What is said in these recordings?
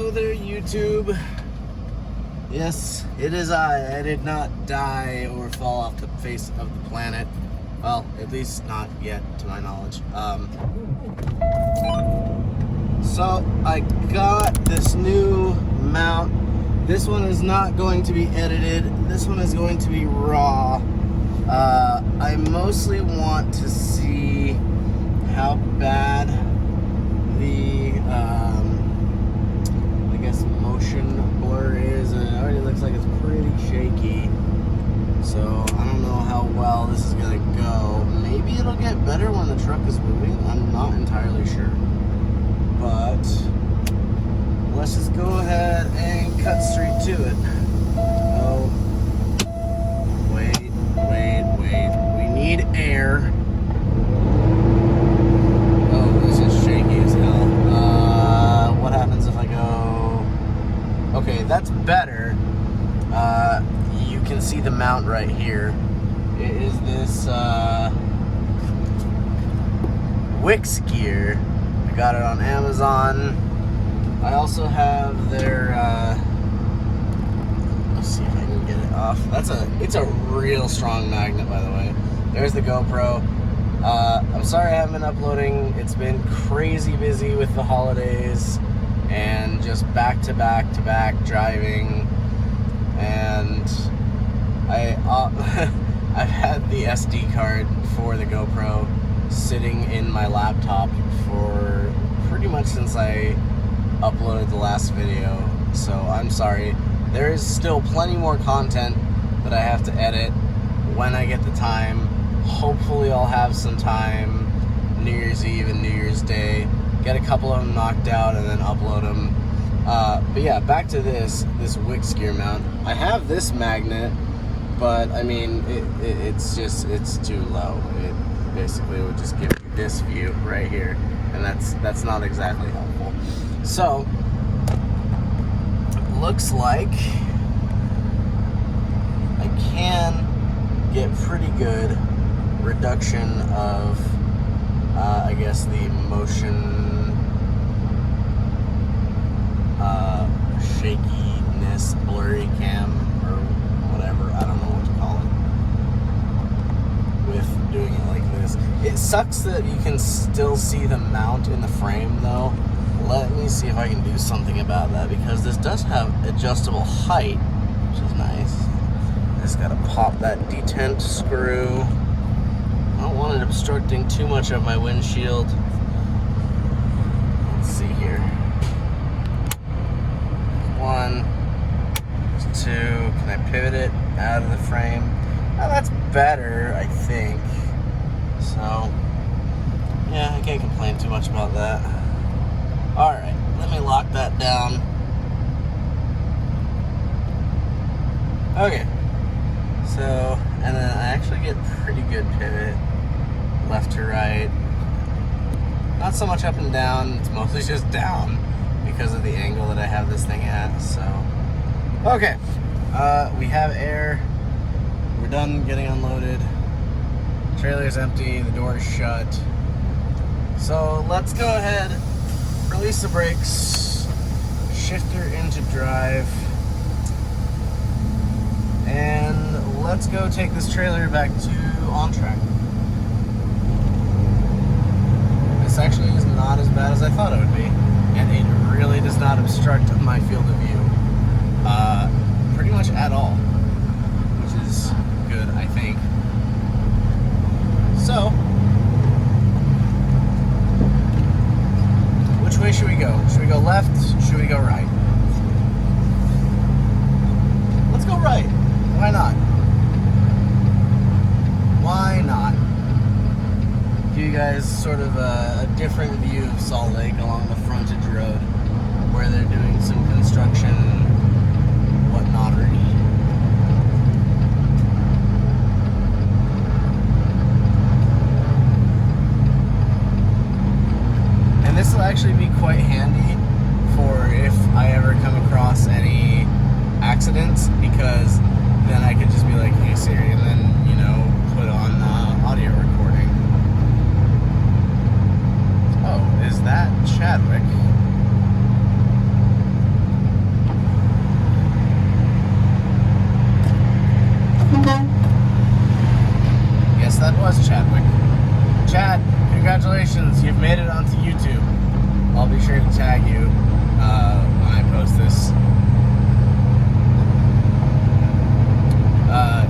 Hello there, YouTube. Yes, it is I. I did not die or fall off the face of the planet. Well, at least not yet, to my knowledge. So, I got this new mount. This one is not going to be edited. This one is going to be raw. I mostly want to see how bad the, I guess, motion blur is. And it already looks like it's pretty shaky. So, I don't know how well this is going to go. Maybe it'll get better when the truck is moving. I'm not entirely sure. But let's just go ahead and cut straight to it. Oh, wait. We need air. Oh, this is shaky as hell. What happens if I go... Okay, that's better. You can see the mount right here. It is this Wix gear. I got it on Amazon. I also have their, let's see if I can get it off. It's a real strong magnet, by the way. There's the GoPro. I'm sorry I haven't been uploading. It's been crazy busy with the holidays and just back to back driving. And I've had the SD card for the GoPro sitting in my laptop for pretty much since I uploaded the last video, so I'm sorry. There is still plenty more content that I have to edit when I get the time. Hopefully I'll have some time New Year's Eve and New Year's Day, get a couple of them knocked out and then upload them. But yeah, back to this Wix gear mount. I have this magnet, but I mean it's too low. It basically would just give you this view right here, and that's not exactly helpful. So, looks like I can get pretty good reduction of, I guess, the motion shakiness, blurry cam, or whatever, I don't know what to call it, with doing it like this. It sucks that you can still see the mount in the frame, though. Let me see if I can do something about that, because this does have adjustable height, which is nice. I just gotta pop that detent screw. I don't want it obstructing too much of my windshield. Let's see here. 1, 2. Can I pivot it out of the frame? Oh, that's better, I think. So, yeah, I can't complain too much about that. Alright, let me lock that down. Okay. So, and then I actually get pretty good pivot. Left to right. Not so much up and down, it's mostly just down because of the angle that I have this thing at, so. Okay. We have air. We're done getting unloaded. Trailer's empty, the door is shut. So, let's go ahead. Release the brakes, shifter into drive, and let's go take this trailer back to on track. This actually is not as bad as I thought it would be, and it really does not obstruct my field of view pretty much at all, which is good, I think. So, which way should we go? Should we go left? Should we go right? Let's go right. Why not? Why not? Give you guys sort of a different view of Salt Lake along the frontage road where they're doing some construction, whatnotery. This will actually be quite handy for if I ever come across any accidents, because then I could just be like, hey Siri, and then, you know, put on audio recording. Oh, is that Chadwick? I'll be sure to tag you when I post this.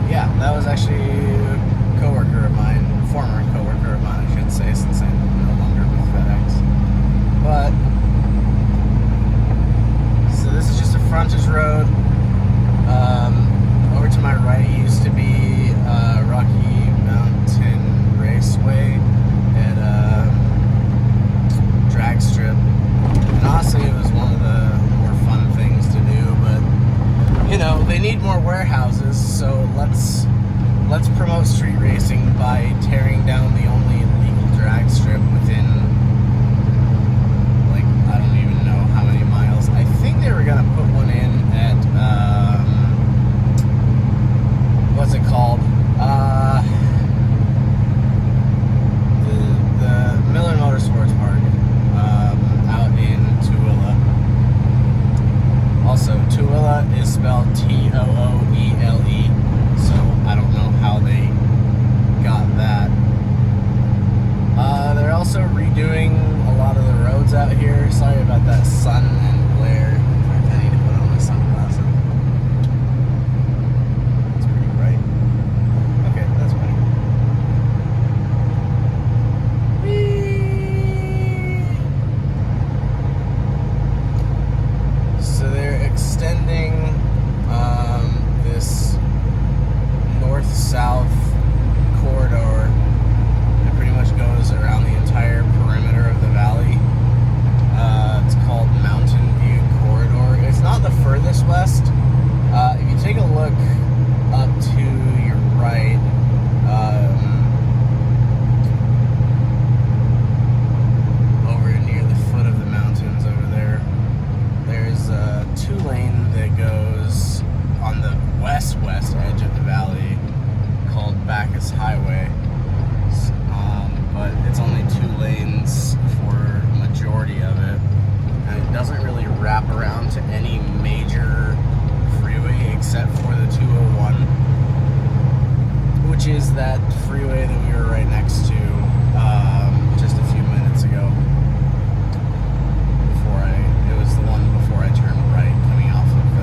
Yeah, that was actually a coworker of mine, former coworker of mine, I should say, since I'm no longer with FedEx. But so this is just a frontage road. Over to my right used to be Rocky Mountain Raceway at drag strip. And honestly, it was one of the more fun things to do, but you know, they need more warehouses, so let's promote street racing by tearing down the only legal drag strip within, like, I don't even know how many miles. I think they were gonna put one in at what's it called? The Miller Motorsports Park out in Tooele. Also, Tooele is spelled Tooele, so I don't know how they got that. They're also redoing a lot of the roads out here. Sorry about that sun and glare. In fact, I need to put on my sunglasses. It's pretty bright. Okay, that's better. So they're extending this north-south corridor that pretty much goes around the entire perimeter of the valley. It's called Mountain View Corridor. It's not the furthest west. If you take a look up to your right, over near the foot of the mountains over there, there's a 2-lane that goes on the west edge of the valley called Bacchus Highway. But it's only 2 lanes for a majority of it. And it doesn't really wrap around to any major freeway except for the 201, which is that freeway that we were right next to just a few minutes ago. It was the one before I turned right, coming off of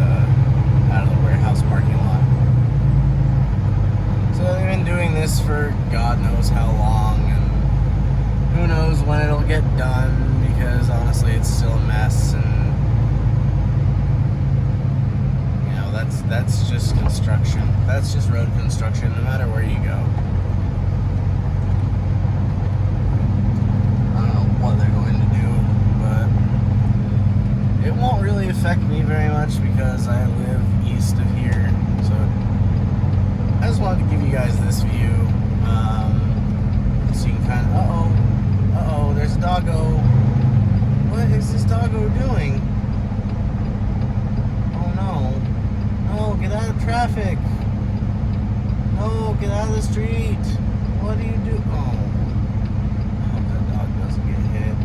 out of the warehouse parking lot. So they've been doing this for God knows how long, and who knows when it'll get done, because honestly it's still a mess. And you know, that's just construction. That's just road construction, no matter where you go. I don't know what they're going to do, but it won't really affect me very much because I live east of here. So I just wanted to give you guys this view, so you can kind of, uh-oh, there's a doggo. What is this doggo doing? Oh no. No, get out of traffic. No, get out of the street. What do you do? Oh. I hope that dog doesn't get hit.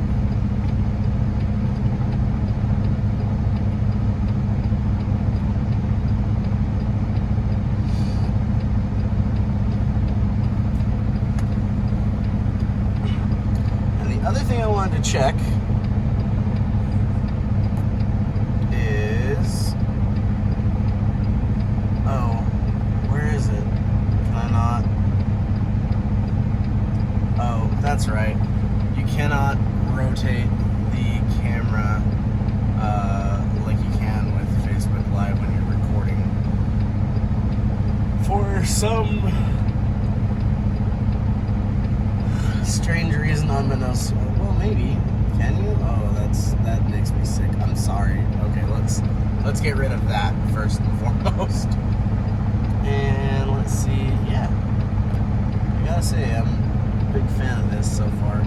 And the other thing I wanted to check is, where is it? Can I not? Oh, that's right. You cannot rotate the camera like you can with Facebook Live when you're recording. For some strange reason, unbeknownst. Well, maybe. Can you? Oh, that makes me sick. I'm sorry. Okay, let's get rid of that first and foremost. And let's see. Yeah, I gotta say I'm a big fan of this so far.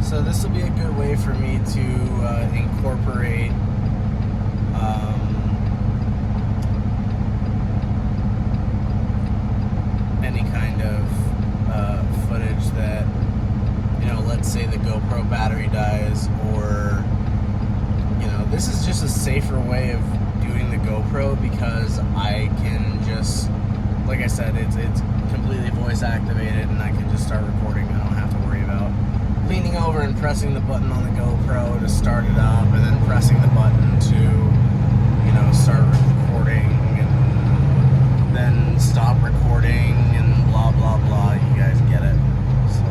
So this will be a good way for me to incorporate any kind of footage that, you know, let's say the GoPro battery dies, or, you know, this is just a safer way of doing the GoPro because I can just like I said, it's completely voice activated, and I can just start recording. I don't have to worry about leaning over and pressing the button on the GoPro to start it up, and then pressing the button to, you know, start recording, and then stop recording, and blah blah blah. You guys get it. So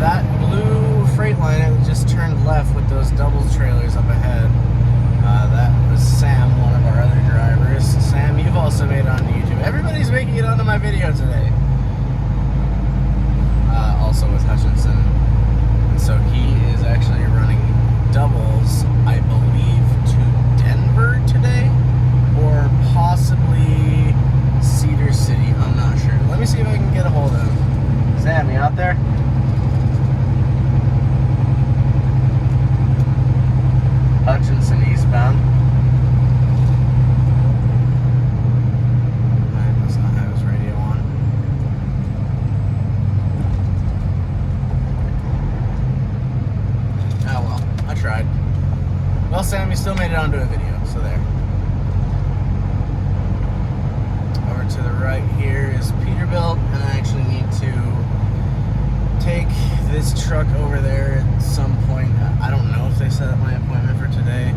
that blue Freightliner just turned left with those doubles trailers up ahead. That was Sam, one of our other drivers. Sam, you've also made it onto YouTube. Everybody's making it onto my video today. Also with Hutchinson. And so he is actually running doubles, I believe, to Denver today, or possibly Cedar City. I'm not sure. Let me see if I can get a hold of him. Sam, you out there? Hutchinson eastbound. I must not have his radio on. Oh well, I tried. Well, Sam, you still made it onto a video, so there. Over to the right here is Peterbilt, and I actually need to take this truck over there at some point. I don't know if they set up my appointment for today.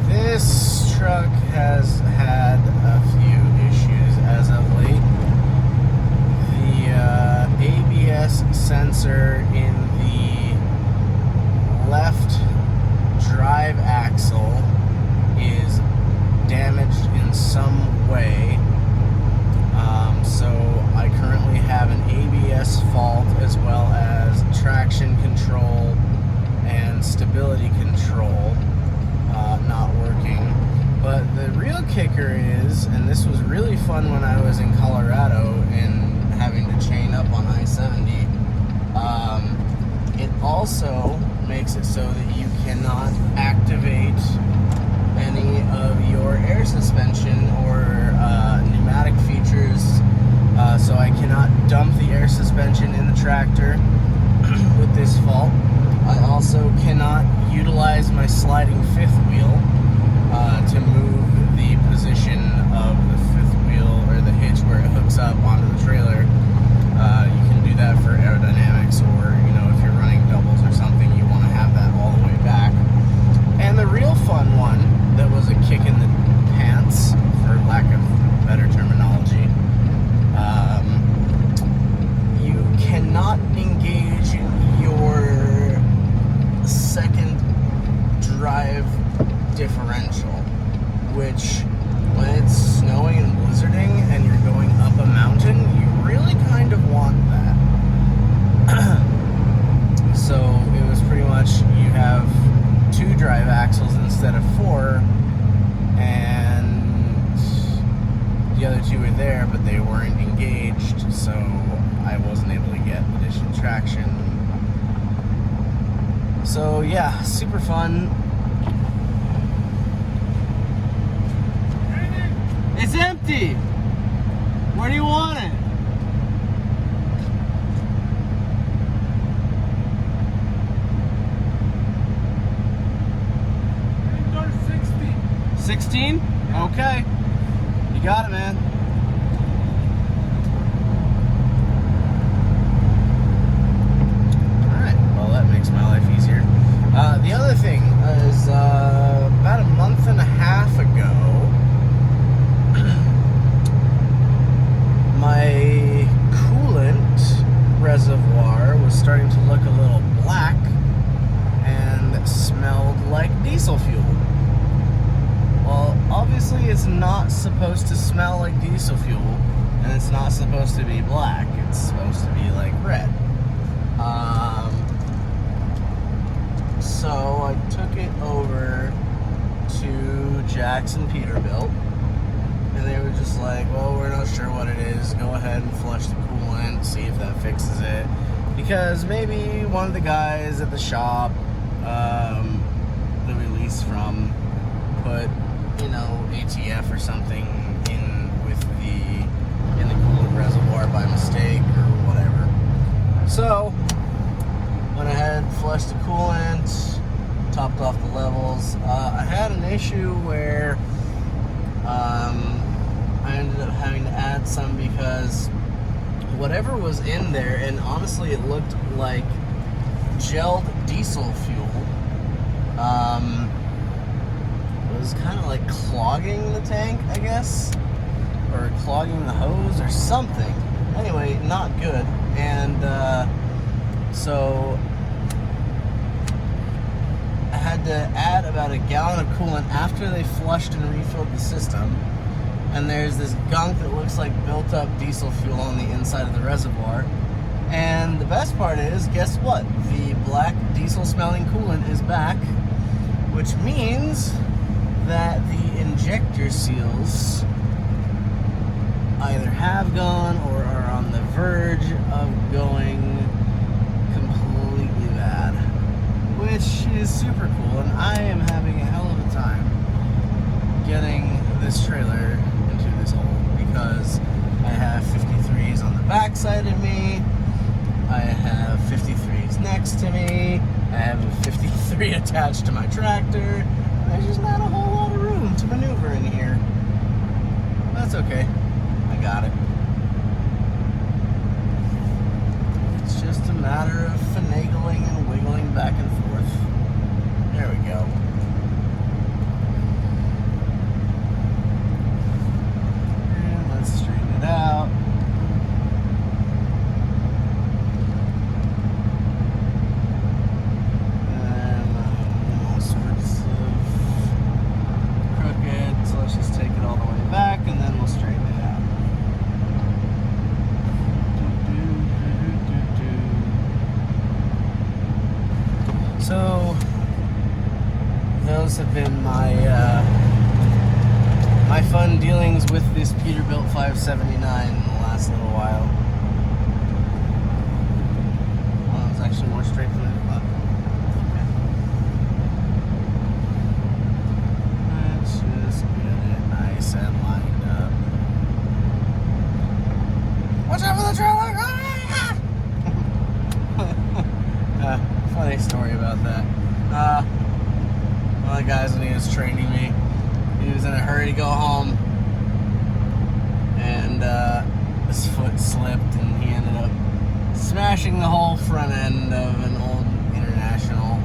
This truck has had a few issues as of late. The ABS sensor in the left drive axle is damaged in some way. So I currently have an ABS fault, as well as traction control and stability control not working. But the real kicker is, and this was really fun when I was in Colorado and having to chain up on I-70, it also makes it so that you cannot activate any of your air suspension or pneumatic features. So I cannot dump the air suspension in the tractor with this fault. I also cannot utilize my sliding fifth wheel to move the position of the fifth wheel, or the hitch where it hooks up onto the trailer. You can do that for aerodynamics, or, you know, if you're running doubles or something, you want to have that all the way back. And the real fun one that was a kick in the pants, for lack of better terminology, you cannot engage your second drive differential, which, when it's snowing and blizzarding and you're going up a mountain, you really kind of want that. So it was pretty much, you have 2 drive axles instead of 4, and the other 2 were there, but they weren't engaged, so I wasn't able to get additional traction. So yeah, super fun. It's empty! Where do you want it? Indoor 16? Okay. You got it, man. Alright, well, that makes my life easier. The other thing is, about a month and a half ago, my coolant reservoir was starting to look a little black and smelled like diesel fuel. Well, obviously it's not supposed to smell like diesel fuel, and it's not supposed to be black. It's supposed to be like red. So I took it over to Jackson Peterbilt, and they were just like, well, we're not sure what it is. Go ahead and flush the coolant, see if that fixes it. Because maybe one of the guys at the shop that we lease from put, you know, ATF or something in the coolant reservoir by mistake or whatever. So flushed the coolant, topped off the levels. I had an issue where I ended up having to add some because whatever was in there, and honestly it looked like gelled diesel fuel, was kind of like clogging the tank, I guess, or clogging the hose or something. Anyway, not good. And so I had to add about a gallon of coolant after they flushed and refilled the system. And there's this gunk that looks like built up diesel fuel on the inside of the reservoir. And the best part is, guess what? The black diesel smelling coolant is back, which means that the injector seals either have gone or are on the verge of going completely bad, which is super cool. And I am having a hell of a time getting this trailer into this hole because I have 53s on the back side of me, I have 53s next to me, I have a 53 attached to my tractor. There's just not a whole lot of room to maneuver in here. That's okay. I got it. It's just a matter of finagling and wiggling back and forth. There we go. And let's straighten it out. So those have been my my fun dealings with this Peterbilt 579 in the last little while. Well, it's actually more straight than I thought. Okay. Let's just get it nice and lined up. Watch out for the trailer! Funny story about that. One of the guys, when he was training me, he was in a hurry to go home, and his foot slipped, and he ended up smashing the whole front end of an old International,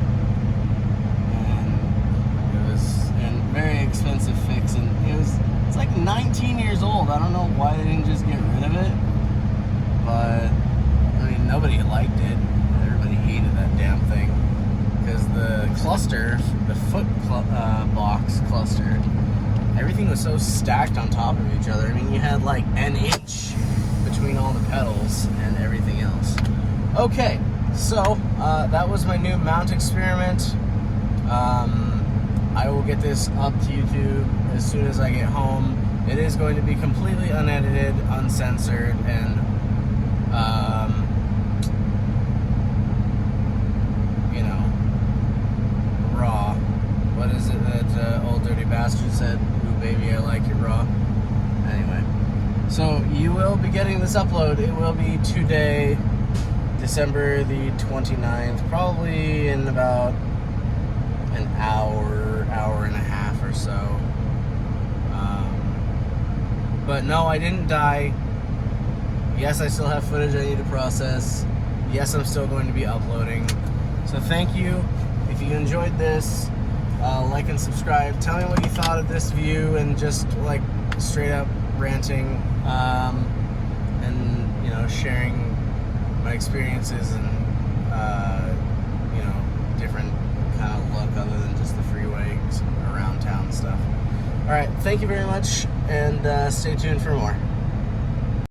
and it was a very expensive fix, and it's like 19 years old. I don't know why they didn't just get rid of it, but I mean, nobody liked it. Everybody hated that damn thing because the cluster, the foot box cluster, everything was so stacked on top of each other. I mean, you had like an inch between all the pedals and everything else. Okay, so that was my new mount experiment. I will get this up to YouTube as soon as I get home. It is going to be completely unedited, uncensored, and raw. What is it that old dirty bastard said? Ooh, baby, I like it raw. Anyway, so you will be getting this upload. It will be today, December the 29th, probably in about an hour and a half or so. But no, I didn't die. Yes, I still have footage I need to process. Yes, I'm still going to be uploading. So thank you. If you enjoyed this, like and subscribe. Tell me what you thought of this view and just like straight up ranting, and sharing my experiences and different kind of look other than just the freeway around town stuff. All right, thank you very much, and stay tuned for more.